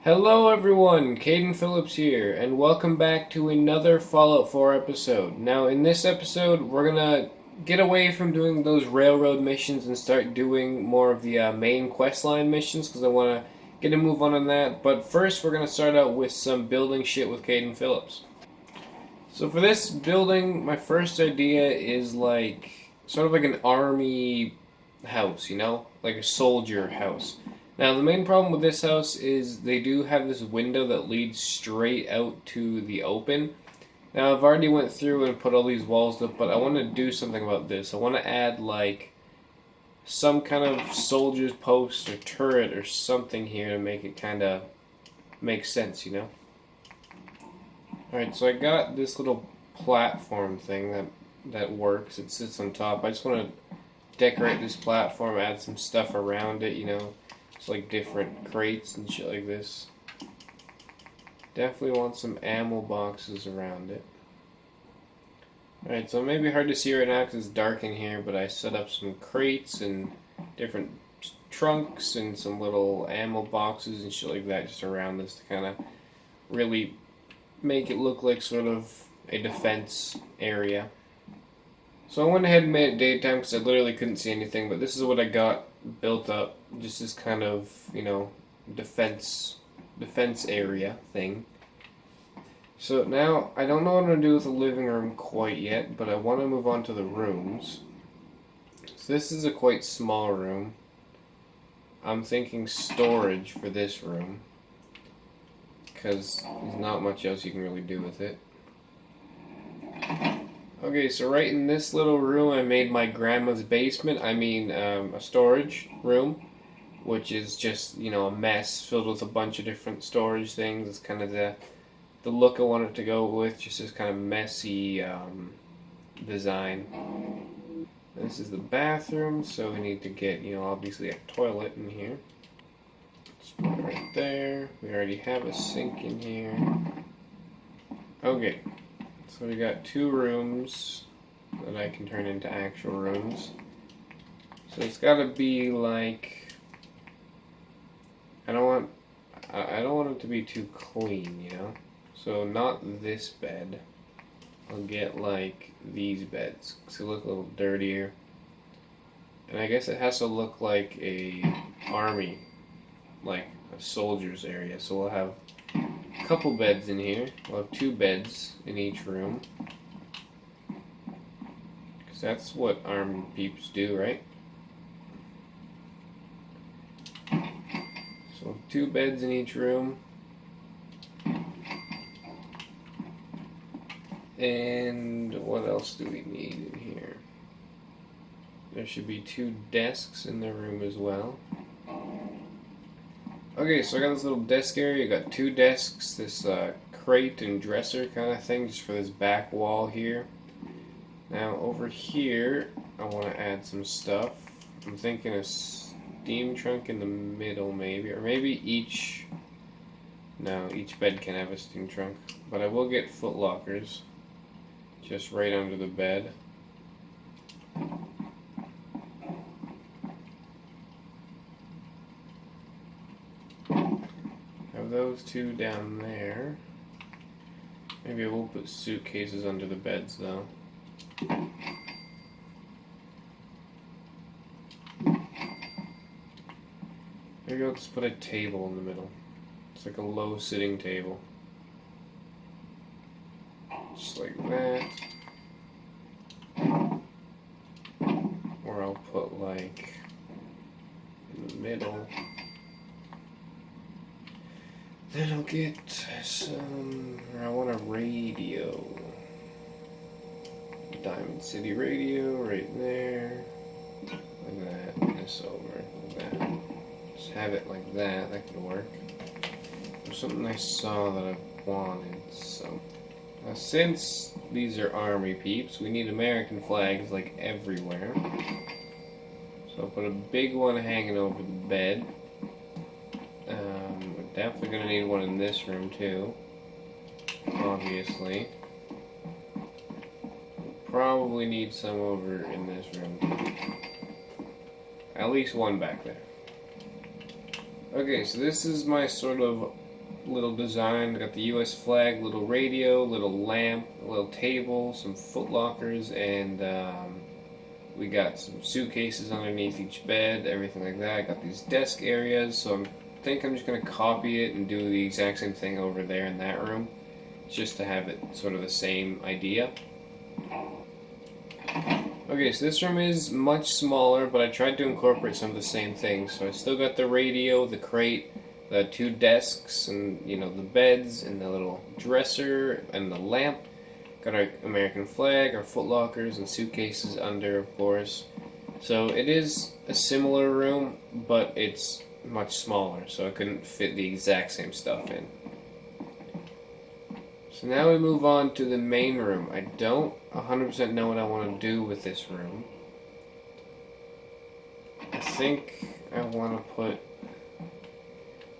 Hello everyone, Caden Phillips here, and welcome back to another Fallout 4 episode. Now, in this episode, we're gonna get away from doing those railroad missions and start doing more of the main questline missions, because I want to get a move on that. But first, we're gonna start out with some building shit with Caden Phillips. So for this building, my first idea is sort of like an army house, like a soldier house. Now, the main problem with this house is they do have this window that leads straight out to the open. Now, I've already went through and put all these walls up, but I want to do something about this. I want to add, some kind of soldier's post or turret or something here to make it kind of make sense. Alright, so I got this little platform thing that works. It sits on top. I just want to decorate this platform, add some stuff around it. It's like different crates and shit like this. Definitely want some ammo boxes around it. Alright, so it may be hard to see right now because it's dark in here, but I set up some crates and different trunks and some little ammo boxes and shit like that just around this to kind of really make it look like sort of a defense area. So I went ahead and made it daytime because I literally couldn't see anything, but this is what I got built up, just this kind of, defense area thing. So now, I don't know what I'm going to do with the living room quite yet, but I want to move on to the rooms. So this is a quite small room. I'm thinking storage for this room, because there's not much else you can really do with it. Okay, so right in this little room I made my grandma's basement, a storage room, which is just, a mess filled with a bunch of different storage things. It's kind of the look I wanted to go with, just this kind of messy design. This is the bathroom, so we need to get, obviously a toilet in here. Let's put it right there. We already have a sink in here. Okay. So we got two rooms that I can turn into actual rooms. So it's got to be I don't want it to be too clean, So not this bed. I'll get these beds because they look a little dirtier. And I guess it has to look like a army, like a soldier's area. So we'll have a couple beds in here. We'll have two beds in each room. Because that's what army peeps do, right? So two beds in each room. And what else do we need in here? There should be two desks in the room as well. Okay, so I got this little desk area. I got two desks, this crate and dresser kind of thing, just for this back wall here. Now over here, I want to add some stuff. I'm thinking a steam trunk in the middle, maybe, or maybe each. No, each bed can have a steam trunk, but I will get foot lockers, just right under the bed. Those two down there. Maybe I will put suitcases under the beds though. Maybe I'll just put a table in the middle. It's like a low sitting table. Just like that. Or I'll put in the middle. Then I'll get I want a radio. Diamond City radio right there. Like that. This over. Like that. Just have it like that. That could work. There's something I saw that I wanted. So, since these are army peeps, we need American flags everywhere. So I'll put a big one hanging over the bed. Definitely going to need one in this room too, obviously. Probably need some over in this room too. At least one back there. Okay, so this is my sort of little design. Got the U.S. flag, little radio, little lamp, a little table, some foot lockers, and we got some suitcases underneath each bed, everything like that. I got these desk areas, so I think I'm just going to copy it and do the exact same thing over there in that room, just to have it sort of the same idea. Okay, so this room is much smaller, but I tried to incorporate some of the same things. So I still got the radio, the crate, the 2 desks, and the beds, and the little dresser, and the lamp. Got our American flag, our foot lockers, and suitcases under, of course. So it is a similar room, but it's much smaller, so I couldn't fit the exact same stuff in. So now we move on to the main room. I don't 100% know what I want to do with this room. I think I want to put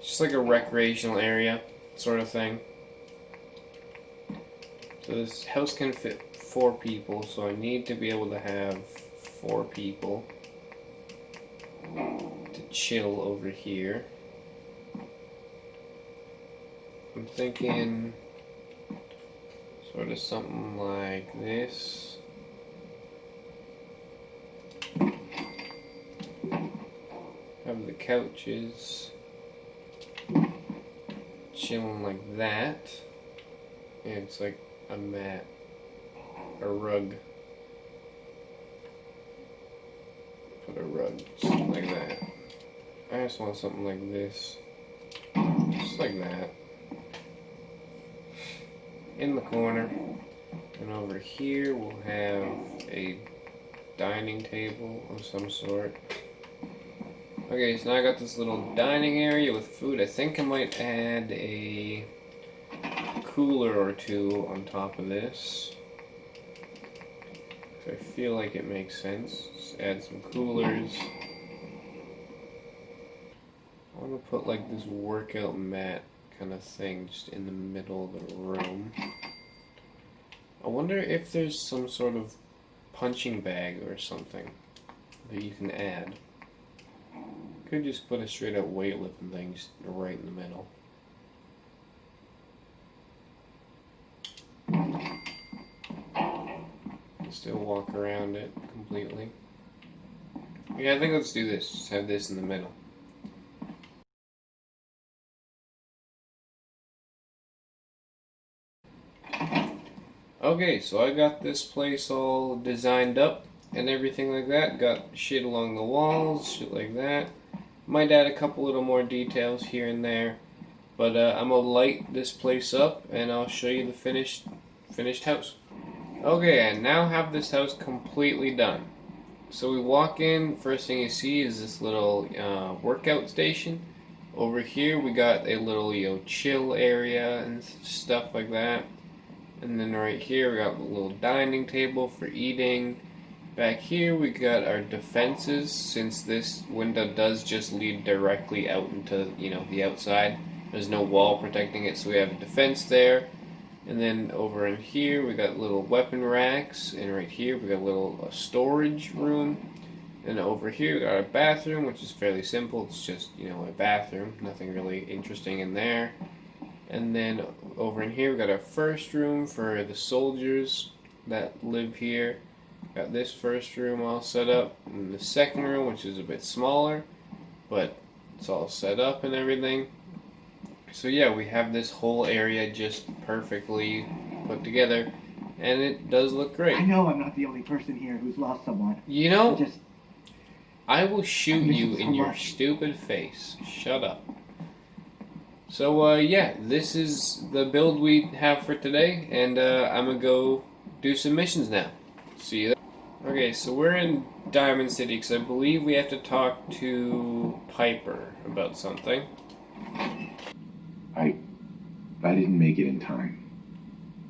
just like a recreational area sort of thing. So this house can fit 4 people, so I need to be able to have 4 people to chill over here. I'm thinking sort of something like this. Have the couches chilling like that. And it's like a mat, a rug. Put a rug just like that. I just want something like this. Just like that. In the corner. And over here we'll have a dining table of some sort. Okay, so now I got this little dining area with food. I think I might add a cooler or 2 on top of this. So I feel like it makes sense. Just add some coolers. I want to put like this workout mat kind of thing just in the middle of the room. I wonder if there's some sort of punching bag or something that you can add. Could just put a straight up weightlifting thing just right in the middle. Still walk around it completely. Yeah, I think let's do this. Just have this in the middle. Okay, so I got this place all designed up and everything like that. Got shit along the walls, shit like that. Might add a couple little more details here and there. But I'm gonna light this place up and I'll show you the finished house. Okay, I now have this house completely done. So we walk in, first thing you see is this little workout station. Over here we got a little chill area and stuff like that. And then right here we got a little dining table for eating. Back here we got our defenses, since this window does just lead directly out into the outside. There's no wall protecting it, so we have a defense there. And then over in here we got little weapon racks, and right here we got a little storage room. And over here we got our bathroom, which is fairly simple. It's just a bathroom, nothing really interesting in there. And then over in here we got our first room for the soldiers that live here. Got this first room all set up, and the second room, which is a bit smaller, but it's all set up and everything. So yeah, we have this whole area just perfectly put together, and it does look great. I know I'm not the only person here who's lost someone. I will shoot you in your stupid face. Shut up. So yeah, this is the build we have for today, and I'm gonna go do some missions now. See you there. Okay, so we're in Diamond City because I believe we have to talk to Piper about something. I didn't make it in time.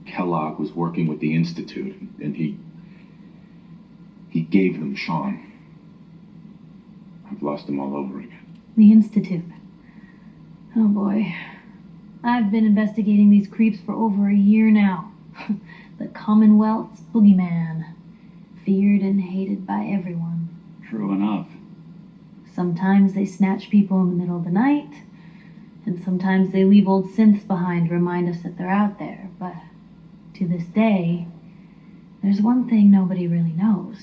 Kellogg was working with the Institute, and he gave them Sean. I've lost him all over again. The Institute. Oh boy. I've been investigating these creeps for over a year now. The Commonwealth's boogeyman. Feared and hated by everyone. True enough. Sometimes they snatch people in the middle of the night. And sometimes they leave old synths behind to remind us that they're out there. But to this day, there's one thing nobody really knows.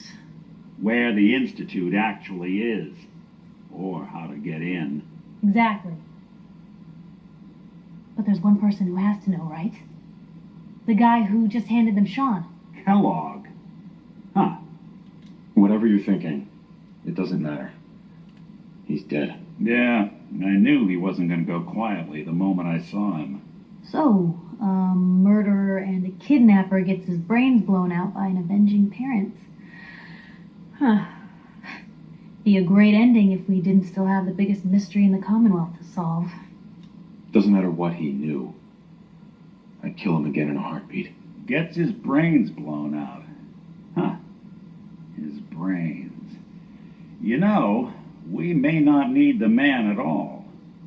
Where the Institute actually is. Or how to get in. Exactly. But there's one person who has to know, right? The guy who just handed them Sean. Kellogg. Huh. Whatever you're thinking, it doesn't matter. He's dead. Yeah, I knew he wasn't going to go quietly the moment I saw him. So, a murderer and a kidnapper gets his brains blown out by an avenging parent. Huh. Be a great ending if we didn't still have the biggest mystery in the Commonwealth to solve. Doesn't matter what he knew. I'd kill him again in a heartbeat. Gets his brains blown out. Huh. His brains. You know, we may not need the man at all.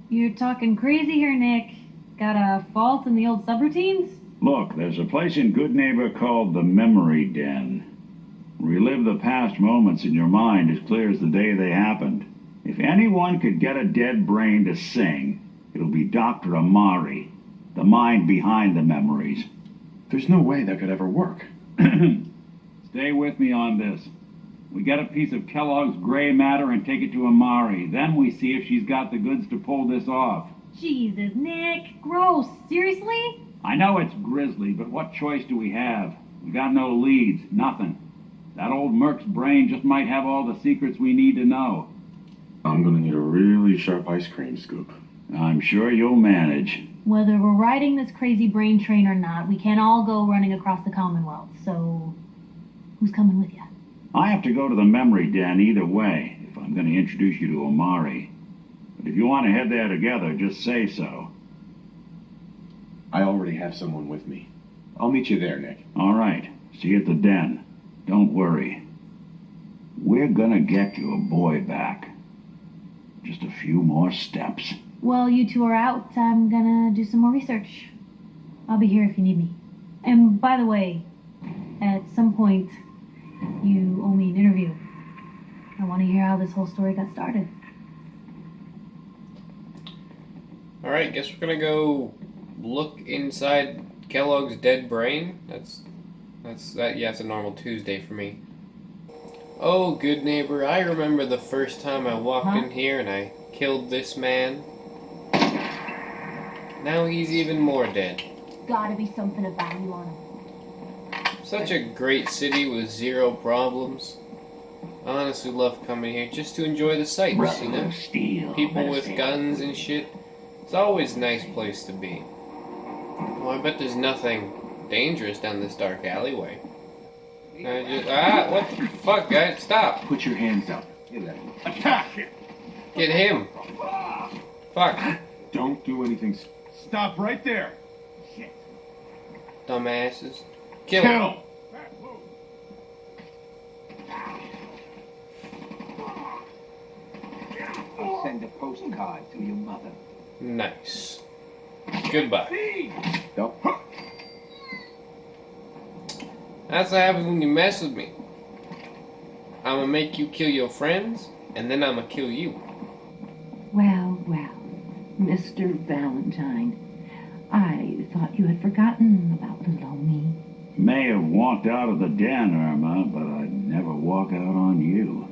You're talking crazy here, Nick. Got a fault in the old subroutines? Look, there's a place in Good Neighbor called the Memory Den. Relive the past moments in your mind as clear as the day they happened. If anyone could get a dead brain to sing, it'll be Dr. Amari, the mind behind the memories. There's no way that could ever work. Stay with me on this. We get a piece of Kellogg's gray matter and take it to Amari. Then we see if she's got the goods to pull this off. Jesus, Nick. Gross. Seriously? I know it's grisly, but what choice do we have? We got no leads, nothing. That old Merc's brain just might have all the secrets we need to know. I'm gonna need a really sharp ice cream scoop. I'm sure you'll manage. Whether we're riding this crazy brain train or not, we can't all go running across the Commonwealth. So, who's coming with you? I have to go to the Memory Den either way, if I'm going to introduce you to Amari. But if you want to head there together, just say so. I already have someone with me. I'll meet you there, Nick. All right. See you at the den. Don't worry. We're gonna get your boy back. Just a few more steps. While you two are out, I'm gonna do some more research. I'll be here if you need me. And by the way, at some point, you owe me an interview. I want to hear how this whole story got started. Alright, guess we're gonna go look inside Kellogg's dead brain. That's it's a normal Tuesday for me. Oh, Good Neighbor, I remember the first time I walked in here and I killed this man. Now he's even more dead. Gotta be something of value on him. Such a great city with zero problems. I honestly love coming here just to enjoy the sights, you know? People with guns and shit. It's always a nice place to be. Oh, I bet there's nothing dangerous down this dark alleyway. What the fuck, guys? Stop! Put your hands up. Attack! Get him! Fuck. Don't do anything. Stop right there! Dumbasses. Kill him! I'll send a postcard to your mother. Nice. Goodbye. Nope. That's what happens when you mess with me. I'm gonna make you kill your friends, and then I'm gonna kill you. Well, Mr. Valentine, I thought you had forgotten about little old me. May have walked out of the den, Irma, but I'd never walk out on you.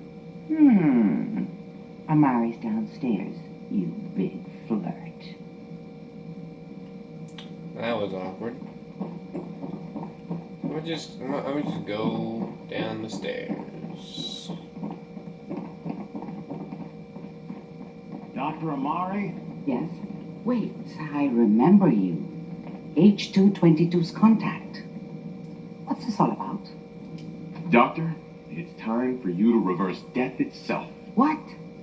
Amari's downstairs, you big flirt. That was awkward. I'm gonna just go down the stairs. Dr. Amari? Yes? Wait, I remember you. H222's contact. What's this all about? Doctor, it's time for you to reverse death itself. What?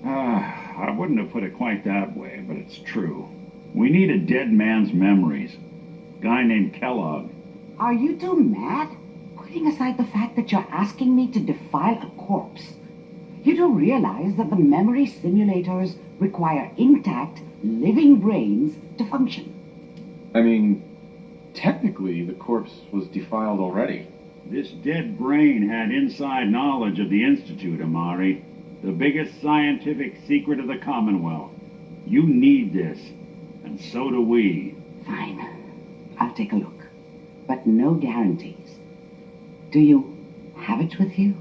I wouldn't have put it quite that way, but it's true. We need a dead man's memories. Guy named Kellogg. Are you two mad? Putting aside the fact that you're asking me to defile a corpse, you don't realize that the memory simulators require intact, living brains to function. I mean, technically, the corpse was defiled already. This dead brain had inside knowledge of the Institute, Amari. The biggest scientific secret of the Commonwealth. You need this. And so do we. Fine. I'll take a look. But no guarantees. Do you have it with you?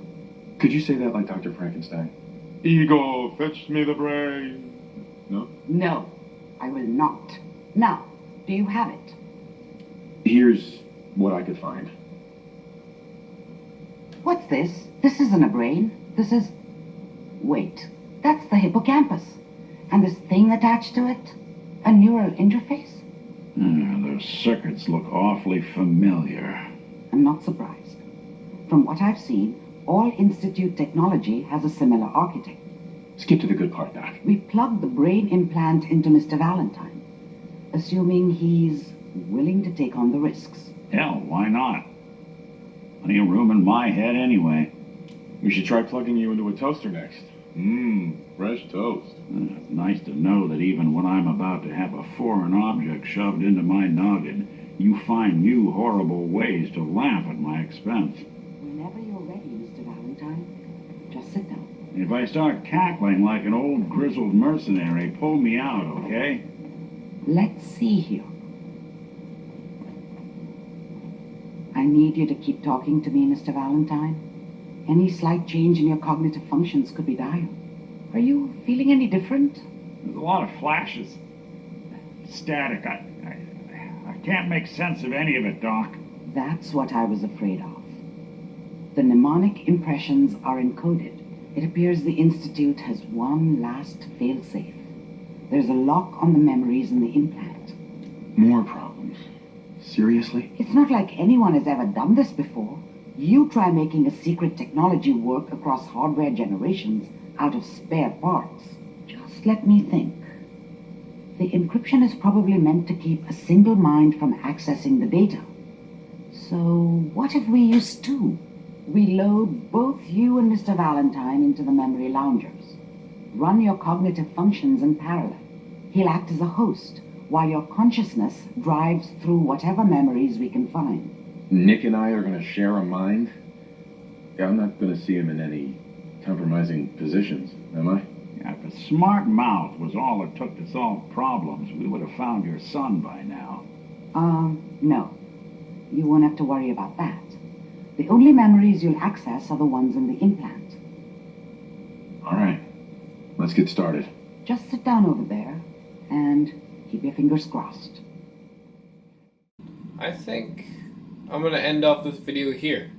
Could you say that like Dr. Frankenstein? Ego, fetch me the brain. No? No, I will not. Now, do you have it? Here's what I could find. What's this? This isn't a brain. This is... Wait, that's the hippocampus. And this thing attached to it? A neural interface? Those circuits look awfully familiar. I'm not surprised. From what I've seen, all Institute technology has a similar architecture. Skip to the good part, Doc. We plugged the brain implant into Mr. Valentine, assuming he's willing to take on the risks. Hell, why not? Plenty of room in my head anyway. We should try plugging you into a toaster next. Fresh toast. It's nice to know that even when I'm about to have a foreign object shoved into my noggin, you find new horrible ways to laugh at my expense. Whenever you're ready, Mr. Valentine, just sit down. If I start cackling like an old grizzled mercenary, pull me out, okay? Let's see here. I need you to keep talking to me, Mr. Valentine. Any slight change in your cognitive functions could be dire. Are you feeling any different? There's a lot of flashes. Static. I can't make sense of any of it, Doc. That's what I was afraid of. The mnemonic impressions are encoded. It appears the Institute has one last failsafe. There's a lock on the memories in the implant. More problems. Seriously? It's not like anyone has ever done this before. You try making a secret technology work across hardware generations out of spare parts. Just let me think. The encryption is probably meant to keep a single mind from accessing the data. So what if we use two? We load both you and Mr. Valentine into the memory loungers. Run your cognitive functions in parallel. He'll act as a host, while your consciousness drives through whatever memories we can find. Nick and I are going to share a mind? Yeah, I'm not going to see him in any compromising positions, am I? Yeah, if a smart mouth was all it took to solve problems, we would have found your son by now. No. You won't have to worry about that. The only memories you'll access are the ones in the implant. All right. Let's get started. Just sit down over there and keep your fingers crossed. I think I'm gonna end off this video here.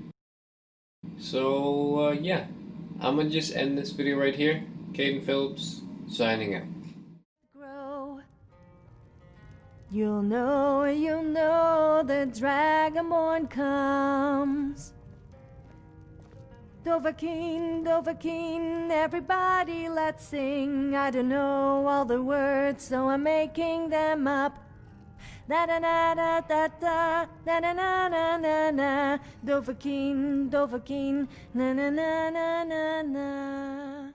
So, yeah. I'm gonna just end this video right here. Caden Phillips, signing out. Grow. You'll know the Dragonborn comes. Dovahkiin, everybody let's sing. I don't know all the words, so I'm making them up. Da da da da da da da na na na na na. Dovahkiin, na na na na na na.